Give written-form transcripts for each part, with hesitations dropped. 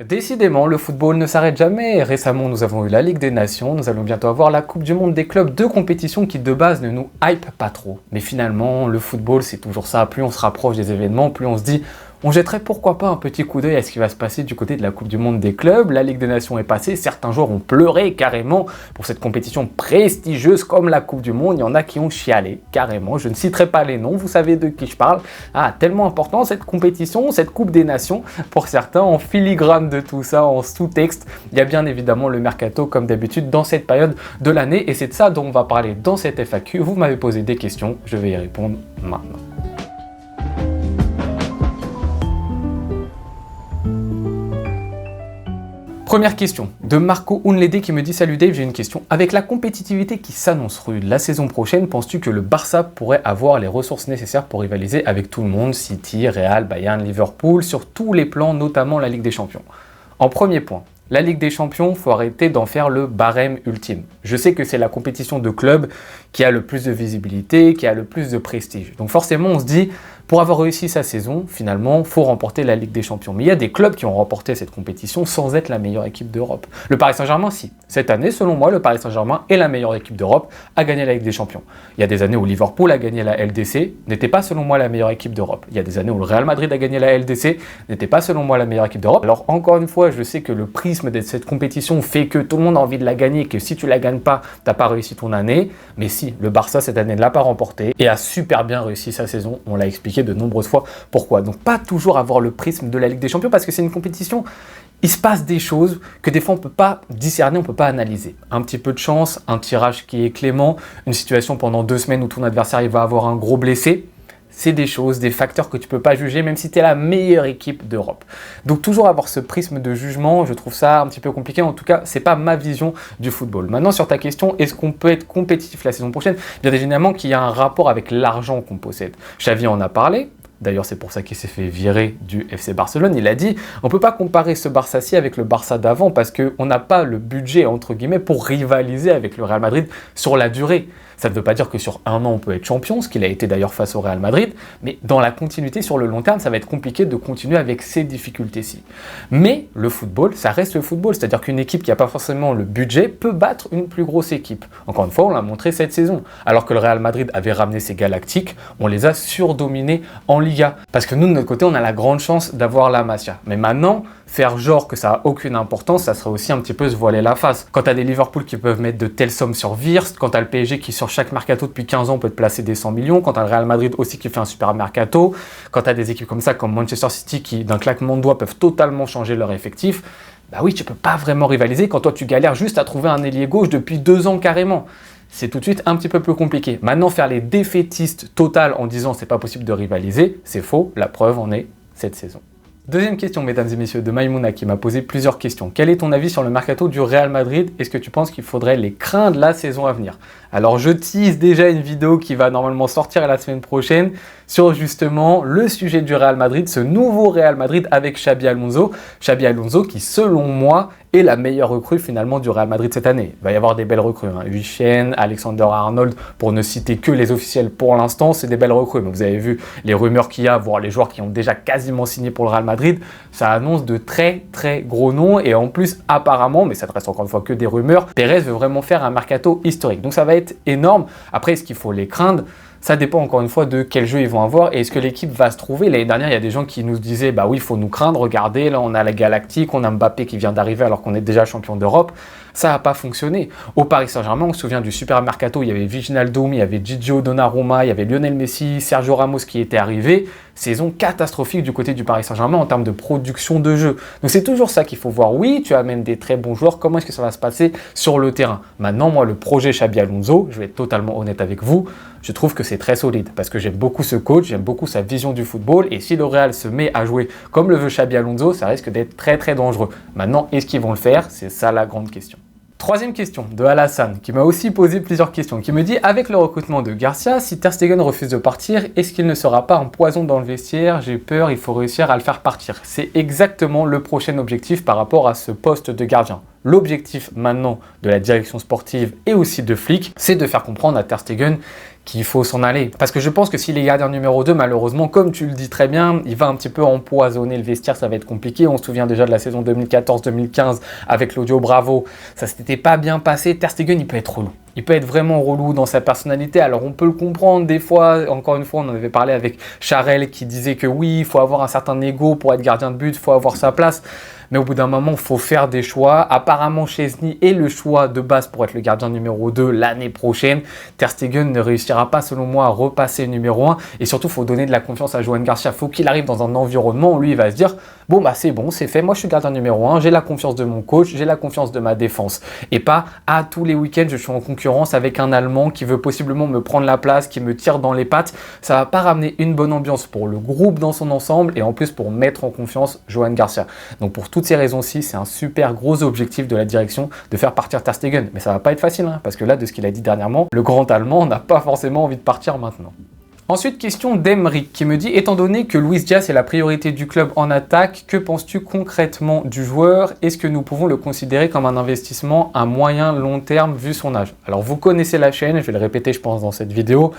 Décidément, le football ne s'arrête jamais. Récemment, nous avons eu la Ligue des Nations, nous allons bientôt avoir la Coupe du Monde des clubs, deux compétitions qui de base ne nous hype pas trop. Mais finalement, le football, c'est toujours ça. Plus on se rapproche des événements, plus on se dit, on jetterait pourquoi pas un petit coup d'œil à ce qui va se passer du côté de la Coupe du Monde des clubs. La Ligue des Nations est passée, certains joueurs ont pleuré carrément pour cette compétition prestigieuse comme la Coupe du Monde. Il y en a qui ont chialé carrément, je ne citerai pas les noms, vous savez de qui je parle. Ah, tellement important cette compétition, cette Coupe des Nations. Pour certains, en filigrane de tout ça, en sous-texte, il y a bien évidemment le mercato comme d'habitude dans cette période de l'année. Et c'est de ça dont on va parler dans cette FAQ. Vous m'avez posé des questions, je vais y répondre maintenant. Première question de Marco Unlede qui me dit « Salut Dave, j'ai une question. Avec la compétitivité qui s'annonce rude la saison prochaine, penses-tu que le Barça pourrait avoir les ressources nécessaires pour rivaliser avec tout le monde, City, Real, Bayern, Liverpool, sur tous les plans, notamment la Ligue des Champions ?» En premier point, la Ligue des Champions, il faut arrêter d'en faire le barème ultime. Je sais que c'est la compétition de clubs qui a le plus de visibilité, qui a le plus de prestige. Donc forcément, on se dit, pour avoir réussi sa saison, finalement, il faut remporter la Ligue des Champions. Mais il y a des clubs qui ont remporté cette compétition sans être la meilleure équipe d'Europe. Le Paris Saint-Germain, si. Cette année, selon moi, le Paris Saint-Germain est la meilleure équipe d'Europe à gagner la Ligue des Champions. Il y a des années où Liverpool a gagné la LDC, n'était pas selon moi la meilleure équipe d'Europe. Il y a des années où le Real Madrid a gagné la LDC, n'était pas selon moi la meilleure équipe d'Europe. Alors encore une fois, je sais que le prisme de cette compétition fait que tout le monde a envie de la gagner, que si tu la gagnes pas, t'as pas réussi ton année. Mais si, le Barça cette année ne l'a pas remporté et a super bien réussi sa saison. On l'a expliqué de nombreuses fois. Pourquoi? Donc pas toujours avoir le prisme de la Ligue des Champions parce que c'est une compétition, il se passe des choses que des fois on ne peut pas discerner, on ne peut pas analyser. Un petit peu de chance, un tirage qui est clément, une situation pendant 2 semaines où ton adversaire il va avoir un gros blessé. C'est des choses, des facteurs que tu ne peux pas juger même si tu es la meilleure équipe d'Europe. Donc toujours avoir ce prisme de jugement, je trouve ça un petit peu compliqué. En tout cas, ce n'est pas ma vision du football. Maintenant sur ta question, est-ce qu'on peut être compétitif la saison prochaine? Bien évidemment qu'il y a un rapport avec l'argent qu'on possède. Xavi en a parlé. D'ailleurs, c'est pour ça qu'il s'est fait virer du FC Barcelone. Il a dit, on ne peut pas comparer ce Barça-ci avec le Barça d'avant parce qu'on n'a pas le budget, entre guillemets, pour rivaliser avec le Real Madrid sur la durée. Ça ne veut pas dire que sur un an, on peut être champion, ce qu'il a été d'ailleurs face au Real Madrid, mais dans la continuité, sur le long terme, ça va être compliqué de continuer avec ces difficultés-ci. Mais le football, ça reste le football, c'est-à-dire qu'une équipe qui n'a pas forcément le budget peut battre une plus grosse équipe. Encore une fois, on l'a montré cette saison. Alors que le Real Madrid avait ramené ses Galactiques, on les a surdominés en Liga. Parce que nous, de notre côté, on a la grande chance d'avoir la Masia. Mais maintenant, faire genre que ça n'a aucune importance, ça serait aussi un petit peu se voiler la face. Quand tu as des Liverpool qui peuvent mettre de telles sommes sur Wirtz, quand tu as le PSG qui sur chaque mercato depuis 15 ans peut te placer des 100 millions, quand tu as le Real Madrid aussi qui fait un super mercato, quand tu as des équipes comme ça, comme Manchester City qui d'un claquement de doigts peuvent totalement changer leur effectif, bah oui, tu peux pas vraiment rivaliser quand toi tu galères juste à trouver un ailier gauche depuis 2 ans carrément. C'est tout de suite un petit peu plus compliqué. Maintenant, faire les défaitistes total en disant c'est pas possible de rivaliser, c'est faux, la preuve en est cette saison. Deuxième question, mesdames et messieurs, de Maïmouna qui m'a posé plusieurs questions. Quel est ton avis sur le mercato du Real Madrid? Est-ce que tu penses qu'il faudrait les craindre la saison à venir? Alors je tease déjà une vidéo qui va normalement sortir la semaine prochaine sur justement le sujet du Real Madrid, ce nouveau Real Madrid avec Xabi Alonso. Xabi Alonso qui selon moi est la meilleure recrue finalement du Real Madrid cette année. Il va y avoir des belles recrues, hein. Huijsen, Alexander-Arnold, pour ne citer que les officiels pour l'instant, c'est des belles recrues. Mais vous avez vu les rumeurs qu'il y a, voire les joueurs qui ont déjà quasiment signé pour le Real Madrid, ça annonce de très très gros noms et en plus apparemment, mais ça ne reste encore une fois que des rumeurs, Pérez veut vraiment faire un mercato historique. Donc ça va être énorme. Après, est-ce qu'il faut les craindre? Ça dépend encore une fois de quel jeu ils vont avoir et est-ce que l'équipe va se trouver. L'année dernière, il y a des gens qui nous disaient bah oui, il faut nous craindre, regardez, là on a la Galactique, on a Mbappé qui vient d'arriver alors qu'on est déjà champion d'Europe. Ça n'a pas fonctionné. Au Paris Saint-Germain, on se souvient du super mercato, il y avait Wijnaldum, il y avait Gigio Donnarumma, il y avait Lionel Messi, Sergio Ramos qui étaient arrivés. Saison catastrophique du côté du Paris Saint-Germain en termes de production de jeu. Donc c'est toujours ça qu'il faut voir. Oui, tu amènes des très bons joueurs, comment est-ce que ça va se passer sur le terrain? Maintenant, moi, le projet Xabi Alonso, je vais être totalement honnête avec vous, je trouve que c'est très solide parce que j'aime beaucoup ce coach, j'aime beaucoup sa vision du football et si le Real se met à jouer comme le veut Xabi Alonso, ça risque d'être très très dangereux. Maintenant, est-ce qu'ils vont le faire? C'est ça la grande question. Troisième question de Alassane, qui m'a aussi posé plusieurs questions, qui me dit « Avec le recrutement de Garcia, si Ter Stegen refuse de partir, est-ce qu'il ne sera pas un poison dans le vestiaire? J'ai peur, il faut réussir à le faire partir. » C'est exactement le prochain objectif par rapport à ce poste de gardien. L'objectif maintenant de la direction sportive et aussi de Flick, c'est de faire comprendre à Ter Stegen qu'il faut s'en aller. Parce que je pense que s'il est gardien numéro 2, malheureusement, comme tu le dis très bien, il va un petit peu empoisonner le vestiaire, ça va être compliqué. On se souvient déjà de la saison 2014-2015 avec l'audio Bravo, ça s'était pas bien passé. Ter Stegen, il peut être relou. Il peut être vraiment relou dans sa personnalité. Alors on peut le comprendre des fois. Encore une fois, on en avait parlé avec Charel qui disait que oui, il faut avoir un certain ego pour être gardien de but, il faut avoir sa place. Mais au bout d'un moment, il faut faire des choix. Apparemment, Szczęsny est le choix de base pour être le gardien numéro 2 l'année prochaine. Ter Stegen ne réussira pas, selon moi, à repasser numéro 1. Et surtout, il faut donner de la confiance à Johan Garcia. Il faut qu'il arrive dans un environnement où lui, il va se dire « Bon, bah c'est bon, c'est fait. Moi, je suis gardien numéro 1. J'ai la confiance de mon coach. J'ai la confiance de ma défense. » Et pas « Ah, tous les week-ends, je suis en concurrence avec un Allemand qui veut possiblement me prendre la place, qui me tire dans les pattes. » Ça va pas ramener une bonne ambiance pour le groupe dans son ensemble et en plus pour mettre en confiance Johan Garcia. Donc, pour toutes ces raisons-ci, c'est un super gros objectif de la direction de faire partir Ter Stegen. Mais ça va pas être facile, hein, parce que là, de ce qu'il a dit dernièrement, le grand Allemand n'a pas forcément envie de partir maintenant. Ensuite, question d'Emeric qui me dit « Étant donné que Luis Diaz est la priorité du club en attaque, que penses-tu concrètement du joueur? Est-ce que nous pouvons le considérer comme un investissement à moyen long terme vu son âge ?» Alors, vous connaissez la chaîne, je vais le répéter, je pense, dans cette vidéo.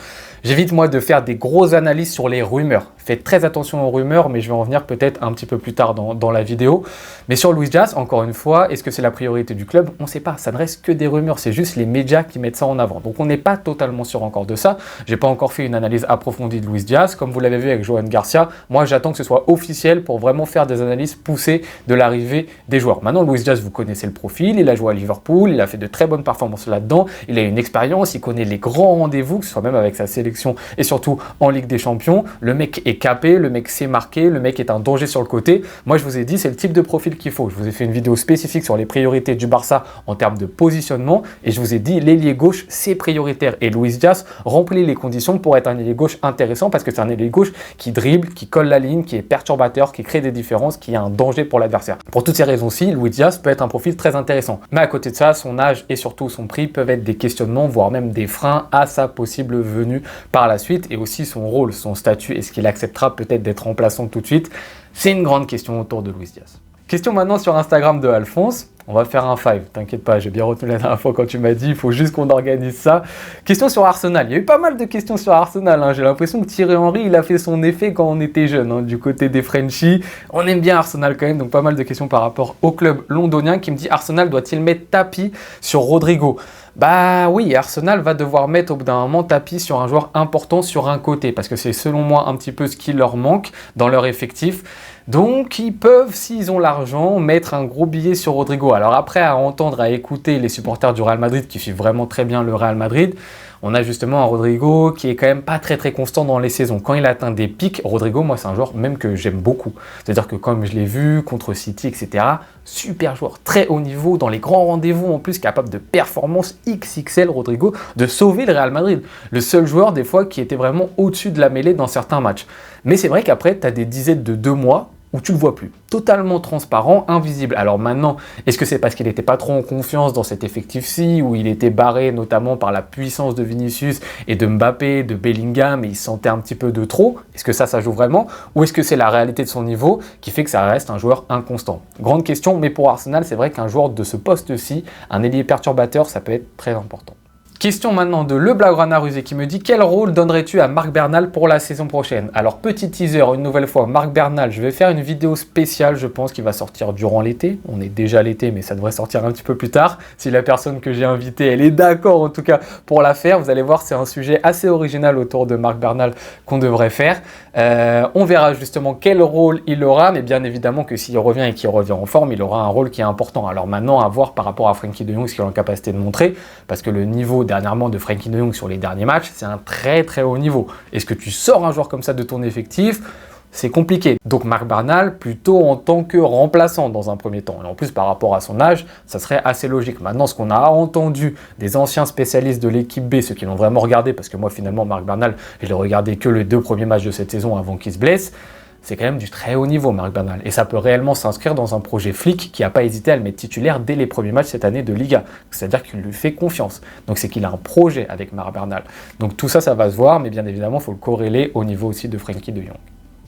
J'évite, moi, de faire des grosses analyses sur les rumeurs. Faites très attention aux rumeurs, mais je vais en venir peut-être un petit peu plus tard dans la vidéo. Mais sur Luis Diaz, encore une fois, est-ce que c'est la priorité du club? On ne sait pas, ça ne reste que des rumeurs, c'est juste les médias qui mettent ça en avant. Donc, on n'est pas totalement sûr encore de ça. Je n'ai pas encore fait une analyse approfondie de Luis Diaz. Comme vous l'avez vu avec Johan Garcia, moi, j'attends que ce soit officiel pour vraiment faire des analyses poussées de l'arrivée des joueurs. Maintenant, Luis Diaz, vous connaissez le profil, il a joué à Liverpool, il a fait de très bonnes performances là-dedans, il a une expérience, il connaît les grands rendez-vous, que ce soit même avec sa sélection et surtout en Ligue des Champions. Le mec est capé, le mec sait marquer, le mec est un danger sur le côté. Moi, je vous ai dit, c'est le type de profil qu'il faut. Je vous ai fait une vidéo spécifique sur les priorités du Barça en termes de positionnement et je vous ai dit, l'ailier gauche, c'est prioritaire. Et Luis Diaz remplit les conditions pour être un ailier gauche intéressant parce que c'est un ailier gauche qui dribble, qui colle la ligne, qui est perturbateur, qui crée des différences, qui est un danger pour l'adversaire. Pour toutes ces raisons-ci, Luis Diaz peut être un profil très intéressant. Mais à côté de ça, son âge et surtout son prix peuvent être des questionnements, voire même des freins à sa possible venue par la suite et aussi son rôle, son statut. Est-ce qu'il acceptera peut-être d'être remplaçant tout de suite? C'est une grande question autour de Luis Diaz. Question maintenant sur Instagram de Alphonse. On va faire un 5, t'inquiète pas, j'ai bien retenu la dernière fois quand tu m'as dit, il faut juste qu'on organise ça. Question sur Arsenal, il y a eu pas mal de questions sur Arsenal, hein. J'ai l'impression que Thierry Henry, il a fait son effet quand on était jeune, hein, du côté des Frenchies. On aime bien Arsenal quand même, donc pas mal de questions par rapport au club londonien qui me dit Arsenal doit-il mettre tapis sur Rodrigo? Bah oui, Arsenal va devoir mettre au bout d'un moment tapis sur un joueur important sur un côté, parce que c'est selon moi un petit peu ce qui leur manque dans leur effectif. Donc, ils peuvent, s'ils ont l'argent, mettre un gros billet sur Rodrigo. Alors après, à entendre, à écouter les supporters du Real Madrid qui suivent vraiment très bien le Real Madrid, on a justement un Rodrigo qui est quand même pas très constant dans les saisons. Quand il atteint des pics, Rodrigo, moi, c'est un joueur même que j'aime beaucoup. C'est-à-dire que comme je l'ai vu contre City, etc., super joueur, très haut niveau, dans les grands rendez-vous en plus, capable de performance XXL, Rodrigo, de sauver le Real Madrid. Le seul joueur, des fois, qui était vraiment au-dessus de la mêlée dans certains matchs. Mais c'est vrai qu'après, tu as des dizaines de 2 mois où tu le vois plus. Totalement transparent, invisible. Alors maintenant, est-ce que c'est parce qu'il n'était pas trop en confiance dans cet effectif-ci, où il était barré notamment par la puissance de Vinicius et de Mbappé, de Bellingham, et il se sentait un petit peu de trop? Est-ce que ça joue vraiment? Ou est-ce que c'est la réalité de son niveau qui fait que ça reste un joueur inconstant? Grande question, mais pour Arsenal, c'est vrai qu'un joueur de ce poste-ci, un ailier perturbateur, ça peut être très important. Question maintenant de Le Blaugrana Rusé qui me dit « Quel rôle donnerais-tu à Marc Bernal pour la saison prochaine ?» Alors, petit teaser, une nouvelle fois, Marc Bernal, je vais faire une vidéo spéciale, je pense, qui va sortir durant l'été. On est déjà l'été, mais ça devrait sortir un petit peu plus tard. Si la personne que j'ai invitée, elle est d'accord, en tout cas, pour la faire, vous allez voir, c'est un sujet assez original autour de Marc Bernal qu'on devrait faire. On verra justement quel rôle il aura, mais bien évidemment que s'il revient et qu'il revient en forme, il aura un rôle qui est important. Alors maintenant, à voir par rapport à Frenkie de Jong, ce qu'il est en capacité de montrer, parce que le niveau dernièrement de Frenkie de Jong sur les derniers matchs, c'est un très haut niveau. Est-ce que tu sors un joueur comme ça de ton effectif? C'est compliqué. Donc Marc Bernal, plutôt en tant que remplaçant dans un premier temps. Et en plus, par rapport à son âge, ça serait assez logique. Maintenant, ce qu'on a entendu des anciens spécialistes de l'équipe B, ceux qui l'ont vraiment regardé, parce que moi, finalement, Marc Bernal, je l'ai regardé que les 2 premiers matchs de cette saison avant qu'il se blesse, c'est quand même du très haut niveau, Marc Bernal. Et ça peut réellement s'inscrire dans un projet Flick qui n'a pas hésité à le mettre titulaire dès les premiers matchs cette année de Liga. C'est-à-dire qu'il lui fait confiance. Donc c'est qu'il a un projet avec Marc Bernal. Donc tout ça, ça va se voir, mais bien évidemment, il faut le corréler au niveau aussi de Frenkie de Jong.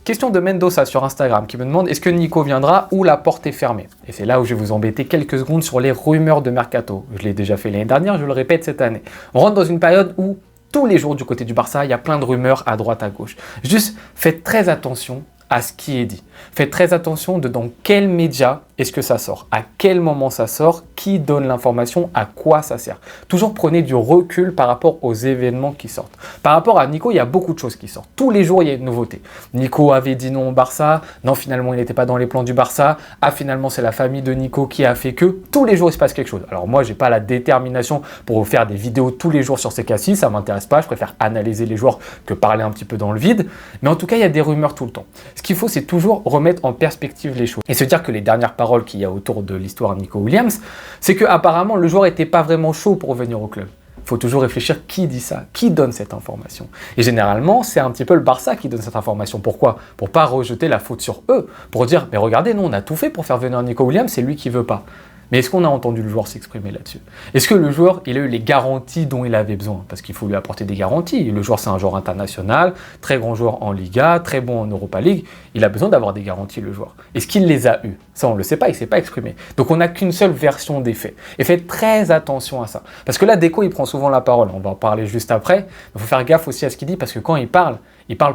Question de Mendoza sur Instagram qui me demande est-ce que Nico viendra ou la porte est fermée? Et c'est là où je vais vous embêter quelques secondes sur les rumeurs de Mercato. Je l'ai déjà fait l'année dernière, je le répète cette année. On rentre dans une période où tous les jours du côté du Barça, il y a plein de rumeurs à droite, à gauche. Juste, faites très attention à ce qui est dit. Faites très attention de dans quels médias est-ce que ça sort, à quel moment ça sort, qui donne l'information, à quoi ça sert. Toujours prenez du recul par rapport aux événements qui sortent. Par rapport à Nico, il y a beaucoup de choses qui sortent. Tous les jours, il y a une nouveauté. Nico avait dit non au Barça, non finalement il n'était pas dans les plans du Barça, ah finalement c'est la famille de Nico qui a fait que. Tous les jours il se passe quelque chose. Alors moi, j'ai pas la détermination pour vous faire des vidéos tous les jours sur ces cas-ci, ça m'intéresse pas, je préfère analyser les joueurs que parler un petit peu dans le vide. Mais en tout cas, il y a des rumeurs tout le temps. Ce qu'il faut, c'est toujours remettre en perspective les choses et se dire que les dernières paroles qu'il y a autour de l'histoire de Nico Williams, c'est que apparemment le joueur n'était pas vraiment chaud pour venir au club. Il faut toujours réfléchir qui dit ça, qui donne cette information. Et généralement, c'est un petit peu le Barça qui donne cette information. Pourquoi? Pour pas rejeter la faute sur eux, pour dire mais regardez, nous on a tout fait pour faire venir Nico Williams, c'est lui qui veut pas. Mais est-ce qu'on a entendu le joueur s'exprimer là-dessus? Est-ce que le joueur, il a eu les garanties dont il avait besoin? Parce qu'il faut lui apporter des garanties. Le joueur, c'est un joueur international, très grand joueur en Liga, très bon en Europa League. Il a besoin d'avoir des garanties, le joueur. Est-ce qu'il les a eues? Ça, on ne le sait pas, il ne s'est pas exprimé. Donc, on n'a qu'une seule version des faits. Et faites très attention à ça. Parce que là, Deco, il prend souvent la parole. On va en parler juste après. Il faut faire gaffe aussi à ce qu'il dit, parce que quand il parle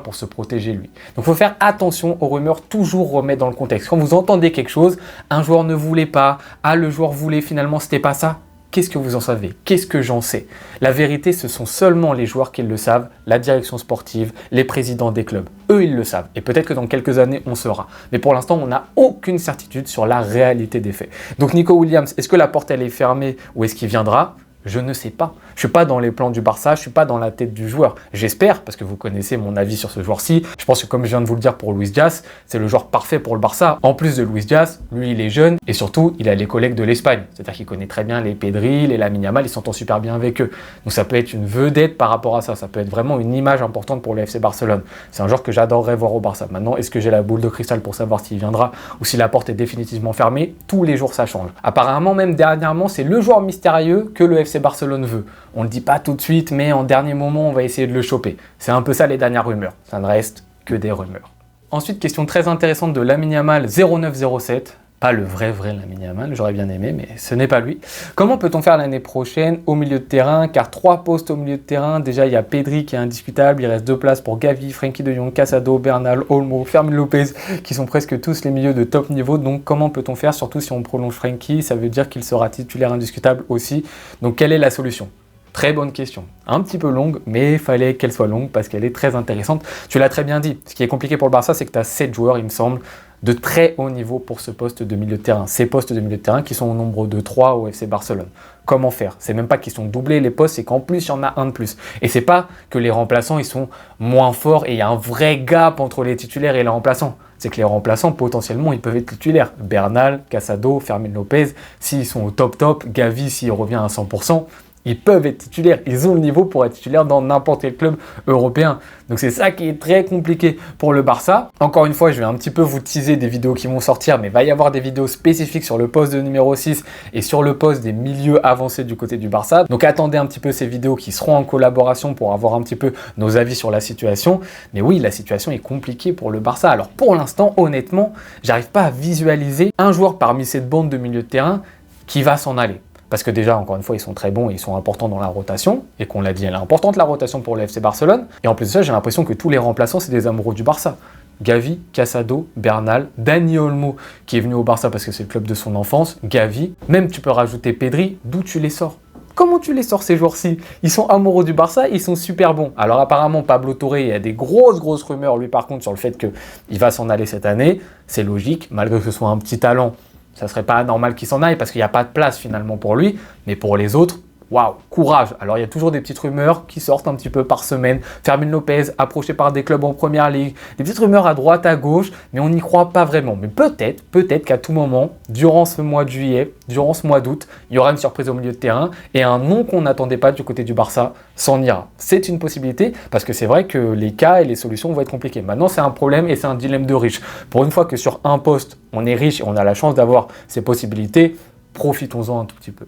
pour se protéger lui. Donc il faut faire attention aux rumeurs, toujours remettre dans le contexte. Quand vous entendez quelque chose, un joueur ne voulait pas, ah le joueur voulait, finalement c'était pas ça. Qu'est-ce que vous en savez? Qu'est-ce que j'en sais? La vérité, ce sont seulement les joueurs qui le savent, la direction sportive, les présidents des clubs. Eux, ils le savent. Et peut-être que dans quelques années, on saura. Mais pour l'instant, on n'a aucune certitude sur la réalité des faits. Donc Nico Williams, est-ce que la porte elle est fermée ou est-ce qu'il viendra? Je ne sais pas. Je ne suis pas dans les plans du Barça, je ne suis pas dans la tête du joueur. J'espère, parce que vous connaissez mon avis sur ce joueur-ci. Je pense que comme je viens de vous le dire pour Luis Diaz, c'est le joueur parfait pour le Barça. En plus de Luis Diaz, lui il est jeune et surtout il a les collègues de l'Espagne. C'est-à-dire qu'il connaît très bien les Pedri, les Lamine Yamal, il s'entend super bien avec eux. Donc ça peut être une vedette par rapport à ça. Ça peut être vraiment une image importante pour le FC Barcelone. C'est un joueur que j'adorerais voir au Barça. Maintenant, est-ce que j'ai la boule de cristal pour savoir s'il viendra ou si la porte est définitivement fermée? Tous les jours ça change. Apparemment, même dernièrement, c'est le joueur mystérieux que le FC Barcelone veut. On ne le dit pas tout de suite, mais en dernier moment, on va essayer de le choper. C'est un peu ça les dernières rumeurs. Ça ne reste que des rumeurs. Ensuite, question très intéressante de Lamine Yamal 0907. Pas le vrai Lamine Yamal, j'aurais bien aimé, mais ce n'est pas lui. Comment peut-on faire l'année prochaine au milieu de terrain? Car 3 postes au milieu de terrain. Déjà, il y a Pedri qui est indiscutable. Il reste 2 places pour Gavi, Frenkie de Jong, Casado, Bernal, Olmo, Fermin Lopez, qui sont presque tous les milieux de top niveau. Donc, comment peut-on faire? Surtout si on prolonge Frenkie, ça veut dire qu'il sera titulaire indiscutable aussi. Donc, quelle est la solution? Très bonne question. Un petit peu longue, mais il fallait qu'elle soit longue parce qu'elle est très intéressante. Tu l'as très bien dit. Ce qui est compliqué pour le Barça, c'est que tu as 7 joueurs, il me semble, de très haut niveau pour ce poste de milieu de terrain. Ces postes de milieu de terrain qui sont au nombre de 3 au FC Barcelone. Comment faire? C'est même pas qu'ils sont doublés les postes, c'est qu'en plus, il y en a un de plus. Et c'est pas que les remplaçants, ils sont moins forts et il y a un vrai gap entre les titulaires et les remplaçants. C'est que les remplaçants, potentiellement, ils peuvent être titulaires. Bernal, Casado, Fermin Lopez, s'ils sont au top, Gavi, s'il revient à 100%, ils peuvent être titulaires, ils ont le niveau pour être titulaires dans n'importe quel club européen. Donc c'est ça qui est très compliqué pour le Barça. Encore une fois, je vais un petit peu vous teaser des vidéos qui vont sortir, mais il va y avoir des vidéos spécifiques sur le poste de numéro 6 et sur le poste des milieux avancés du côté du Barça. Donc attendez un petit peu ces vidéos qui seront en collaboration pour avoir un petit peu nos avis sur la situation. Mais oui, la situation est compliquée pour le Barça. Alors pour l'instant, honnêtement, j'arrive pas à visualiser un joueur parmi cette bande de milieu de terrain qui va s'en aller. Parce que déjà, encore une fois, ils sont très bons et ils sont importants dans la rotation. Et qu'on l'a dit, elle est importante la rotation pour le FC Barcelone. Et en plus de ça, j'ai l'impression que tous les remplaçants, c'est des amoureux du Barça. Gavi, Casado, Bernal, Dani Olmo, qui est venu au Barça parce que c'est le club de son enfance, Gavi. Même tu peux rajouter Pedri, d'où tu les sors? Comment tu les sors ces jours-ci? Ils sont amoureux du Barça, ils sont super bons. Alors apparemment, Pablo Torre, il y a des grosses rumeurs, lui par contre, sur le fait qu'il va s'en aller cette année. C'est logique, malgré que ce soit un petit talent. Ça serait pas normal qu'il s'en aille parce qu'il n'y a pas de place finalement pour lui. Mais pour les autres, waouh, courage. Alors il y a toujours des petites rumeurs qui sortent un petit peu par semaine. Fermin Lopez approché par des clubs en première ligue. Des petites rumeurs à droite, à gauche, mais on n'y croit pas vraiment. Mais peut-être qu'à tout moment, durant ce mois de juillet, durant ce mois d'août, il y aura une surprise au milieu de terrain et un nom qu'on n'attendait pas du côté du Barça s'en ira. C'est une possibilité parce que c'est vrai que les cas et les solutions vont être compliqués. Maintenant, c'est un problème et c'est un dilemme de riche. Pour une fois que sur un poste, on est riche et on a la chance d'avoir ces possibilités, profitons-en un tout petit peu.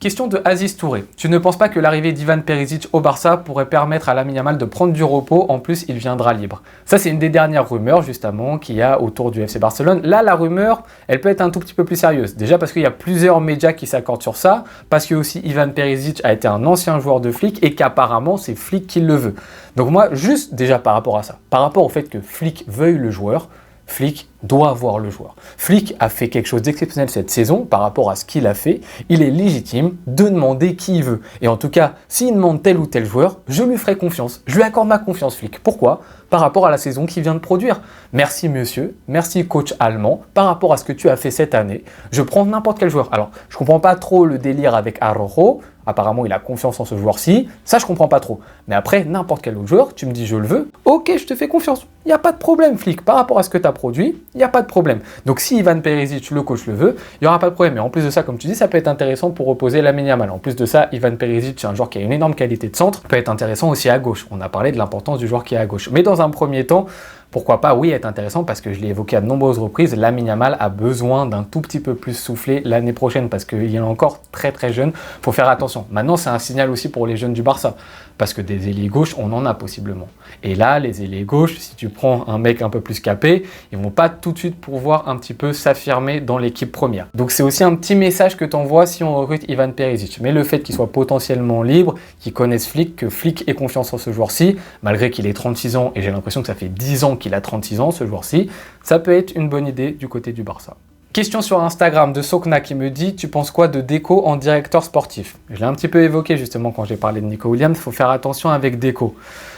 Question de Aziz Touré. Tu ne penses pas que l'arrivée d'Ivan Perisic au Barça pourrait permettre à Lamine Yamal de prendre du repos? En plus, il viendra libre. Ça, c'est une des dernières rumeurs, justement, qu'il y a autour du FC Barcelone. Là, la rumeur, elle peut être un tout petit peu plus sérieuse. Déjà parce qu'il y a plusieurs médias qui s'accordent sur ça, parce que aussi Ivan Perisic a été un ancien joueur de Flick et qu'apparemment, c'est Flick qui le veut. Donc moi, juste déjà par rapport à ça, par rapport au fait que Flick veuille le joueur, Flick doit avoir le joueur. Flick a fait quelque chose d'exceptionnel cette saison par rapport à ce qu'il a fait. Il est légitime de demander qui il veut. Et en tout cas, s'il demande tel ou tel joueur, je lui ferai confiance. Je lui accorde ma confiance, Flick. Pourquoi? Par rapport à la saison qu'il vient de produire. Merci monsieur, merci coach allemand. Par rapport à ce que tu as fait cette année, je prends n'importe quel joueur. Alors, je ne comprends pas trop le délire avec Araujo. Apparemment, il a confiance en ce joueur-ci. Ça, je comprends pas trop. Mais après, n'importe quel autre joueur, tu me dis je le veux. Ok, je te fais confiance. Il n'y a pas de problème, Flick. Par rapport à ce que tu as produit, il n'y a pas de problème. Donc, si Ivan Perisic, le coach, le veut, il n'y aura pas de problème. Et en plus de ça, comme tu dis, ça peut être intéressant pour reposer Lamine Yamal. En plus de ça, Ivan Perisic, c'est un joueur qui a une énorme qualité de centre. Peut être intéressant aussi à gauche. On a parlé de l'importance du joueur qui est à gauche. Mais dans un premier temps, pourquoi pas, oui, être intéressant parce que je l'ai évoqué à de nombreuses reprises, Lamine Yamal a besoin d'un tout petit peu plus soufflé l'année prochaine parce qu'il est encore très très jeune, il faut faire attention. Maintenant, c'est un signal aussi pour les jeunes du Barça parce que des ailiers gauches, on en a possiblement. Et là, les ailiers gauches, si tu prends un mec un peu plus capé, ils vont pas tout de suite pouvoir un petit peu s'affirmer dans l'équipe première. Donc c'est aussi un petit message que tu envoies si on recrute Ivan Perisic. Mais le fait qu'il soit potentiellement libre, qu'il connaisse Flick, que Flick ait confiance en ce joueur-ci, malgré qu'il ait 36 ans, et j'ai l'impression que ça fait 10 ans qu'il a 36 ans, ce joueur-ci, ça peut être une bonne idée du côté du Barça. Question sur Instagram de Sokna qui me dit « Tu penses quoi de Deco en directeur sportif ?» Je l'ai un petit peu évoqué justement quand j'ai parlé de Nico Williams, il faut faire attention avec Deco.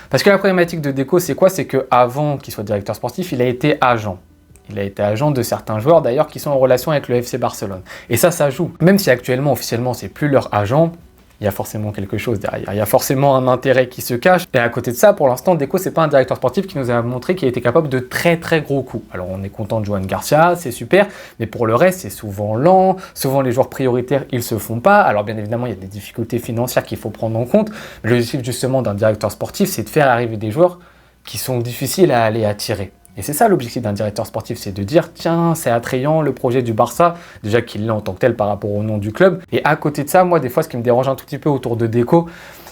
Parce que la problématique de Deco, c'est quoi? C'est qu'avant qu'il soit directeur sportif, il a été agent. Il a été agent de certains joueurs d'ailleurs qui sont en relation avec le FC Barcelone. Et ça joue. Même si actuellement, officiellement, c'est plus leur agent, il y a forcément quelque chose derrière. Il y a forcément un intérêt qui se cache. Et à côté de ça, pour l'instant, Deco, c'est pas un directeur sportif qui nous a montré qu'il était capable de très très gros coups. Alors on est content de Joan Garcia, c'est super, mais pour le reste, c'est souvent lent. Souvent les joueurs prioritaires, ils se font pas. Alors bien évidemment, il y a des difficultés financières qu'il faut prendre en compte. Mais l'objectif justement d'un directeur sportif, c'est de faire arriver des joueurs qui sont difficiles à aller attirer. Et c'est ça l'objectif d'un directeur sportif, c'est de dire tiens, c'est attrayant le projet du Barça, déjà qu'il l'est en tant que tel par rapport au nom du club. Et à côté de ça, moi des fois ce qui me dérange un tout petit peu autour de Deco,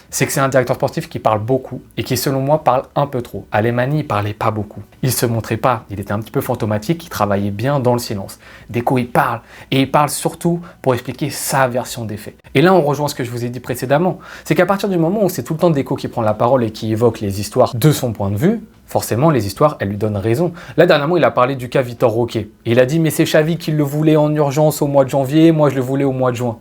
c'est que c'est un directeur sportif qui parle beaucoup et qui selon moi parle un peu trop. Alemany, il parlait pas beaucoup. Il se montrait pas, il était un petit peu fantomatique, il travaillait bien dans le silence. Deco, il parle, et il parle surtout pour expliquer sa version des faits. Et là, on rejoint ce que je vous ai dit précédemment, c'est qu'à partir du moment où c'est tout le temps Deco qui prend la parole et qui évoque les histoires de son point de vue, forcément, les histoires, elles lui donnent raison. Là, dernièrement, il a parlé du cas Vitor Roque. Et il a dit, mais c'est Xavi qui le voulait en urgence au mois de janvier, moi je le voulais au mois de juin.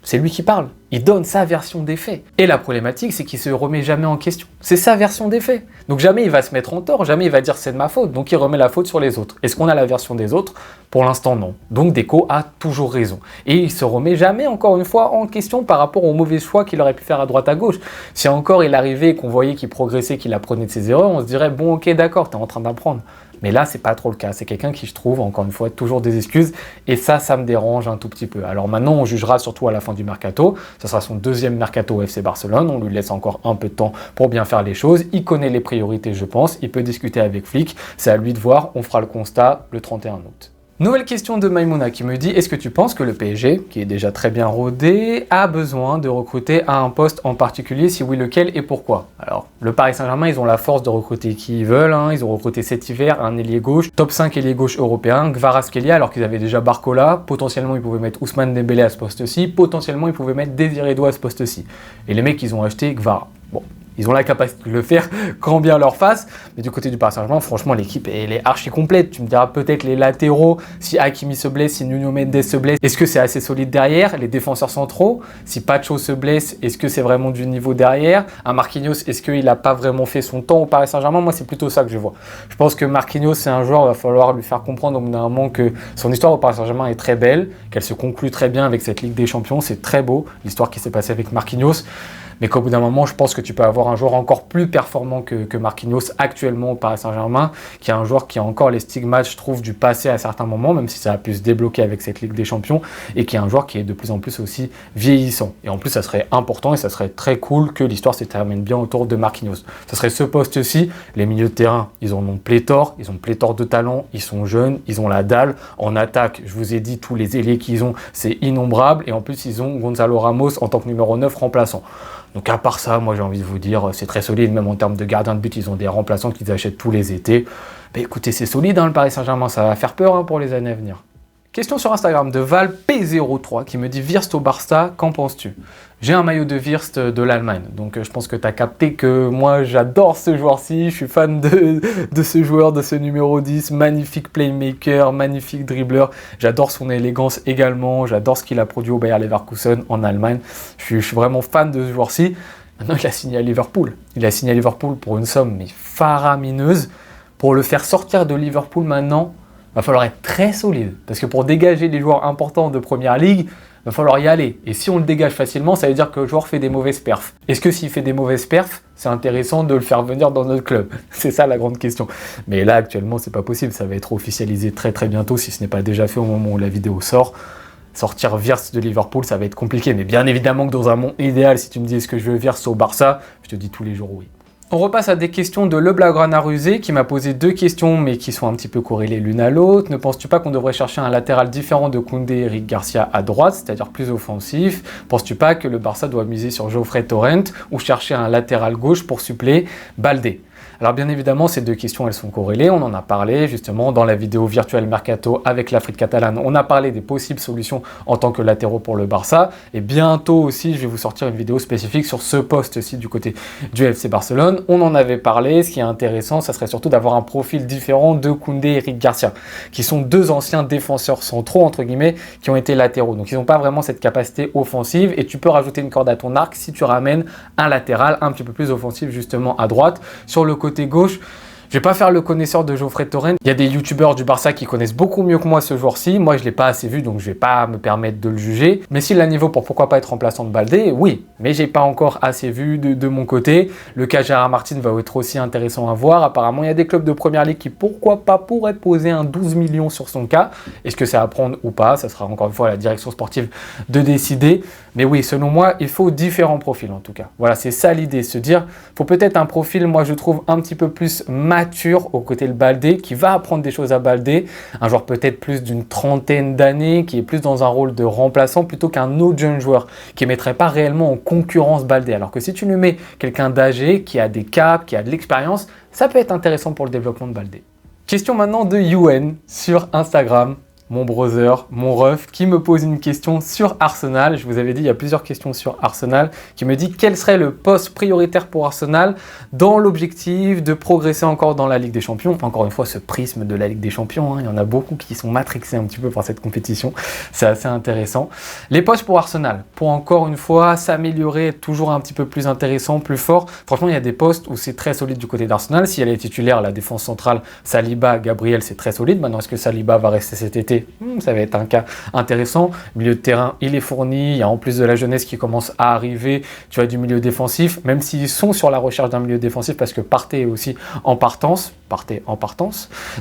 C'est lui qui parle. Il donne sa version des faits. Et la problématique, c'est qu'il se remet jamais en question. C'est sa version des faits. Donc jamais il va se mettre en tort, jamais il va dire c'est de ma faute. Donc il remet la faute sur les autres. Est-ce qu'on a la version des autres? Pour l'instant, non. Donc Deco a toujours raison. Et il se remet jamais, encore une fois, en question par rapport aux mauvais choix qu'il aurait pu faire à droite à gauche. Si encore il arrivait et qu'on voyait qu'il progressait, qu'il apprenait de ses erreurs, on se dirait bon ok d'accord, t'es en train d'apprendre. Mais là, c'est pas trop le cas. C'est quelqu'un qui, je trouve, encore une fois, toujours des excuses. Et ça me dérange un tout petit peu. Alors maintenant, on jugera surtout à la fin du mercato. Ce sera son deuxième mercato au FC Barcelone. On lui laisse encore un peu de temps pour bien faire les choses. Il connaît les priorités, je pense. Il peut discuter avec Flick. C'est à lui de voir. On fera le constat le 31 août. Nouvelle question de Maimouna qui me dit « Est-ce que tu penses que le PSG, qui est déjà très bien rodé, a besoin de recruter à un poste en particulier? Si oui, lequel et pourquoi ?» Alors, le Paris Saint-Germain, ils ont la force de recruter qui ils veulent. Ils ont recruté cet hiver un ailier gauche, top 5 ailier gauche européen, Kvaratskhelia, alors qu'ils avaient déjà Barcola. Potentiellement, ils pouvaient mettre Ousmane Dembélé à ce poste-ci. Potentiellement, ils pouvaient mettre Désiré Doué à ce poste-ci. Et les mecs, ils ont acheté Kvara. Bon. Ils ont la capacité de le faire quand bien leur face. Mais du côté du Paris Saint-Germain, franchement, l'équipe, elle est archi complète. Tu me diras peut-être les latéraux, si Hakimi se blesse, si Nuno Mendes se blesse, est-ce que c'est assez solide derrière? Les défenseurs centraux, si Pacho se blesse, est-ce que c'est vraiment du niveau derrière? Un Marquinhos, est-ce qu'il n'a pas vraiment fait son temps au Paris Saint-Germain? Moi, c'est plutôt ça que je vois. Je pense que Marquinhos, c'est un joueur, il va falloir lui faire comprendre au bout d'un moment que son histoire au Paris Saint-Germain est très belle, qu'elle se conclut très bien avec cette Ligue des Champions. C'est très beau, l'histoire qui s'est passée avec Marquinhos. mais qu'au bout d'un moment, je pense que tu peux avoir un joueur encore plus performant que Marquinhos actuellement au Paris Saint-Germain, qui est un joueur qui a encore les stigmates, je trouve, du passé à certains moments, même si ça a pu se débloquer avec cette Ligue des Champions, et qui est un joueur qui est de plus en plus aussi vieillissant. Et en plus, ça serait important et ça serait très cool que l'histoire se termine bien autour de Marquinhos. Ça serait ce poste-ci. Les milieux de terrain, ils en ont pléthore, ils ont pléthore de talent, ils sont jeunes, ils ont la dalle. En attaque, je vous ai dit, tous les ailiers qu'ils ont, c'est innombrable. Et en plus, ils ont Gonzalo Ramos en tant que numéro 9 remplaçant. Donc à part ça, moi j'ai envie de vous dire, c'est très solide, même en termes de gardien de but, ils ont des remplaçants qu'ils achètent tous les étés. Mais écoutez, c'est solide hein, le Paris Saint-Germain, ça va faire peur hein, pour les années à venir. Question sur Instagram de ValP03 qui me dit Wirtz au Barça, qu'en penses-tu? J'ai un maillot de Wirtz de l'Allemagne, donc je pense que tu as capté que moi j'adore ce joueur-ci, je suis fan de ce joueur, de ce numéro 10, magnifique playmaker, magnifique dribbleur, j'adore son élégance également, j'adore ce qu'il a produit au Bayer Leverkusen en Allemagne, je suis vraiment fan de ce joueur-ci. Maintenant il a signé à Liverpool, pour une somme mais faramineuse. Pour le faire sortir de Liverpool maintenant, il va falloir être très solide. Parce que pour dégager les joueurs importants de Première Ligue, il va falloir y aller. Et si on le dégage facilement, ça veut dire que le joueur fait des mauvaises perfs. Est-ce que s'il fait des mauvaises perfs, c'est intéressant de le faire venir dans notre club? C'est ça la grande question. Mais là, actuellement, c'est pas possible. Ça va être officialisé très très bientôt, si ce n'est pas déjà fait au moment où la vidéo sort. Sortir Wirtz de Liverpool, ça va être compliqué. Mais bien évidemment que dans un monde idéal, si tu me dis est-ce que je veux Wirtz au Barça, je te dis tous les jours oui. On repasse à des questions de Le Blaugrana Rusé qui m'a posé deux questions mais qui sont un petit peu corrélées l'une à l'autre. Ne penses-tu pas qu'on devrait chercher un latéral différent de Koundé et Eric Garcia à droite, c'est-à-dire plus offensif? Penses-tu pas que le Barça doit miser sur Geoffrey Torrent ou chercher un latéral gauche pour suppléer Baldé? Alors bien évidemment, ces deux questions, elles sont corrélées. On en a parlé justement dans la vidéo Virtual Mercato avec l'Afrique catalane. On a parlé des possibles solutions en tant que latéraux pour le Barça. Et bientôt aussi, je vais vous sortir une vidéo spécifique sur ce poste-ci du côté du FC Barcelone. On en avait parlé. Ce qui est intéressant, ça serait surtout d'avoir un profil différent de Koundé et Eric Garcia, qui sont deux anciens défenseurs centraux, entre guillemets, qui ont été latéraux. Donc ils n'ont pas vraiment cette capacité offensive. Et tu peux rajouter une corde à ton arc si tu ramènes un latéral un petit peu plus offensif justement à droite. Sur le côté gauche, je vais pas faire le connaisseur de Geoffrey Torrent. Il y a des youtubeurs du Barça qui connaissent beaucoup mieux que moi ce joueur-ci. Moi, je l'ai pas assez vu, donc je vais pas me permettre de le juger. Mais s'il a niveau pour pourquoi pas être remplaçant de Baldé, oui. Mais j'ai pas encore assez vu de mon côté. Le cas Gérard Martin va être aussi intéressant à voir. Apparemment, il y a des clubs de Première Ligue qui, pourquoi pas, pourraient poser un 12 millions sur son cas. Est-ce que ça va prendre ou pas? Ça sera encore une fois à la direction sportive de décider. Mais oui, selon moi, il faut différents profils en tout cas. Voilà, c'est ça l'idée, se dire, faut peut-être un profil, moi je trouve, un petit peu plus mature au côté de Baldé, qui va apprendre des choses à Baldé, un joueur peut-être plus d'une trentaine d'années, qui est plus dans un rôle de remplaçant plutôt qu'un autre jeune joueur, qui ne mettrait pas réellement en concurrence Baldé. Alors que si tu lui mets quelqu'un d'âgé, qui a des caps, qui a de l'expérience, ça peut être intéressant pour le développement de Baldé. Question maintenant de Yuen sur Instagram. Mon brother, mon ref, qui me pose une question sur Arsenal. Je vous avais dit, il y a plusieurs questions sur Arsenal, qui me dit quel serait le poste prioritaire pour Arsenal dans l'objectif de progresser encore dans la Ligue des Champions. Encore une fois, ce prisme de la Ligue des Champions, hein, il y en a beaucoup qui sont matrixés un petit peu par cette compétition. C'est assez intéressant. Les postes pour Arsenal, pour encore une fois s'améliorer, être toujours un petit peu plus intéressant, plus fort. Franchement, il y a des postes où c'est très solide du côté d'Arsenal. Si elle est titulaire, la défense centrale, Saliba, Gabriel, c'est très solide. Maintenant, est-ce que Saliba va rester cet été? Ça va être un cas intéressant. Milieu de terrain, il est fourni. Il y a en plus de la jeunesse qui commence à arriver. Tu as du milieu défensif, même s'ils sont sur la recherche d'un milieu défensif parce que Partey est aussi en partance.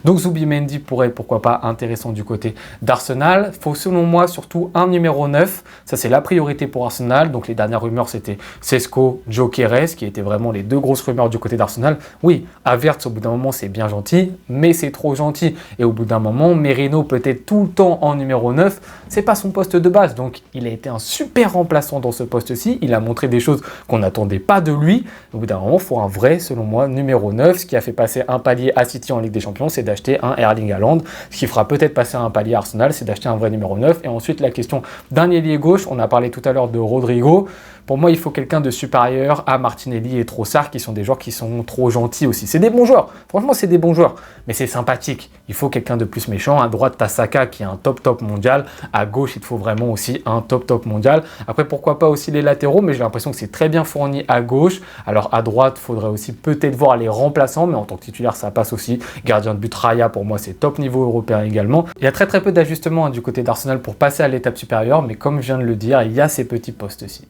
Donc Zubimendi pourrait, pourquoi pas, intéressant du côté d'Arsenal. Il faut selon moi surtout un numéro 9. Ça, c'est la priorité pour Arsenal. Donc les dernières rumeurs, c'était Sesco, Gyökeres, qui étaient vraiment les deux grosses rumeurs du côté d'Arsenal. Oui, Havertz, au bout d'un moment, c'est bien gentil, mais c'est trop gentil. Et au bout d'un moment, Merino peut-être tout le temps en numéro 9, c'est pas son poste de base. Donc il a été un super remplaçant dans ce poste-ci. Il a montré des choses qu'on n'attendait pas de lui. Au bout d'un moment, il faut un vrai, selon moi, numéro 9. Ce qui a fait passer un palier à City en Ligue des Champions, c'est d'acheter un Erling Haaland. Ce qui fera peut-être passer un palier à Arsenal, c'est d'acheter un vrai numéro 9. Et ensuite, la question d'un ailier gauche, on a parlé tout à l'heure de Rodrigo. Pour moi, il faut quelqu'un de supérieur à Martinelli et Trossard, qui sont des joueurs qui sont trop gentils aussi. C'est des bons joueurs. Franchement, c'est des bons joueurs. Mais c'est sympathique. Il faut quelqu'un de plus méchant. À droite, t'as Saka qui est un top mondial. À gauche, il te faut vraiment aussi un top mondial. Après, pourquoi pas aussi les latéraux, mais j'ai l'impression que c'est très bien fourni à gauche. Alors à droite, il faudrait aussi peut-être voir les remplaçants, mais en tant que titulaire, ça passe aussi. Gardien de but Raya, pour moi, c'est top niveau européen également. Il y a très peu d'ajustements du côté d'Arsenal pour passer à l'étape supérieure, mais comme je viens de le dire, il y a ces petits postes-ci.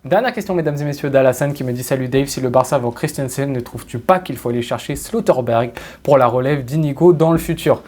Dernière question, mesdames et messieurs, d'Alassane qui me dit: salut Dave, si le Barça vend Christensen, ne trouves-tu pas qu'il faut aller chercher Slaughterberg pour la relève d'Inigo dans le futur?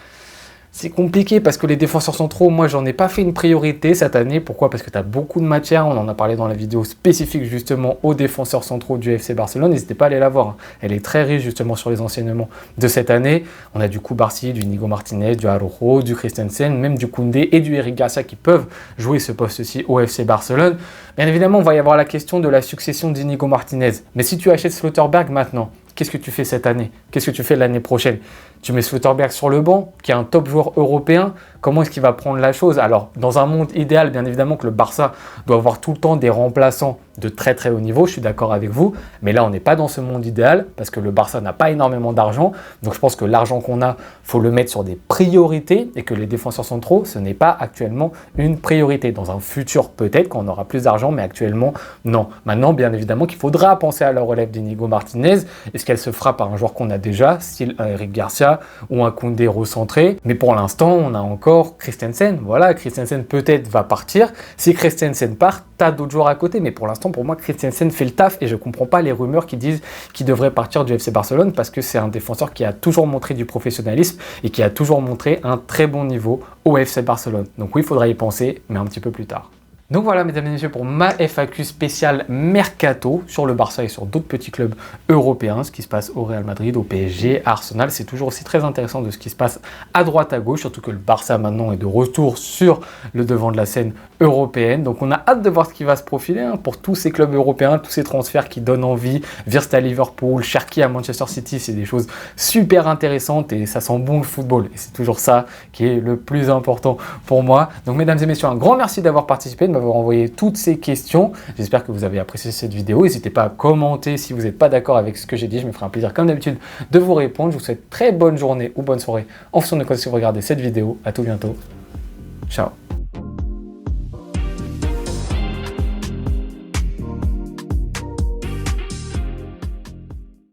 C'est compliqué parce que les défenseurs centraux, moi, j'en ai pas fait une priorité cette année. Pourquoi? Parce que tu as beaucoup de matière. On en a parlé dans la vidéo spécifique justement aux défenseurs centraux du FC Barcelone. N'hésitez pas à aller la voir. Elle est très riche justement sur les enseignements de cette année. On a du Cubarsí, du Inigo Martinez, du Araujo, du Christensen, même du Koundé et du Eric Garcia qui peuvent jouer ce poste-ci au FC Barcelone. Bien évidemment, on va y avoir la question de la succession d'Inigo Martinez. Mais si tu achètes Slaughterberg maintenant, qu'est-ce que tu fais cette année? Qu'est-ce que tu fais l'année prochaine? Tu mets Slaughterberg sur le banc, qui est un top joueur européen. Comment est-ce qu'il va prendre la chose? Alors, dans un monde idéal, bien évidemment que le Barça doit avoir tout le temps des remplaçants de très très haut niveau, je suis d'accord avec vous. Mais là, on n'est pas dans ce monde idéal parce que le Barça n'a pas énormément d'argent. Donc, je pense que l'argent qu'on a, faut le mettre sur des priorités et que les défenseurs centraux, ce n'est pas actuellement une priorité. Dans un futur, peut-être qu'on aura plus d'argent, mais actuellement, non. Maintenant, bien évidemment qu'il faudra penser à la relève d'Inigo Martinez. Est-ce qu'elle se fera par un joueur qu'on a déjà, style Eric Garcia ou un Koundé recentré? Mais pour l'instant, on a encore Christensen. Voilà, Christensen peut-être va partir. Si Christensen part, tu as d'autres joueurs à côté. Mais pour l'instant, pour moi, Christensen fait le taf et je ne comprends pas les rumeurs qui disent qu'il devrait partir du FC Barcelone parce que c'est un défenseur qui a toujours montré du professionnalisme et qui a toujours montré un très bon niveau au FC Barcelone. Donc oui, il faudra y penser, mais un petit peu plus tard. Donc voilà, mesdames et messieurs, pour ma FAQ spéciale Mercato sur le Barça et sur d'autres petits clubs européens, ce qui se passe au Real Madrid, au PSG, à Arsenal. C'est toujours aussi très intéressant de ce qui se passe à droite, à gauche, surtout que le Barça maintenant est de retour sur le devant de la scène européenne. Donc on a hâte de voir ce qui va se profiler pour tous ces clubs européens, tous ces transferts qui donnent envie. Wirtz à Liverpool, Cherki à Manchester City, c'est des choses super intéressantes et ça sent bon le football. Et c'est toujours ça qui est le plus important pour moi. Donc mesdames et messieurs, un grand merci d'avoir participé, de m'avoir envoyé toutes ces questions. J'espère que vous avez apprécié cette vidéo. N'hésitez pas à commenter si vous n'êtes pas d'accord avec ce que j'ai dit. Je me ferai un plaisir comme d'habitude de vous répondre. Je vous souhaite très bonne journée ou bonne soirée en fonction de quand vous regardez cette vidéo. À tout bientôt. Ciao.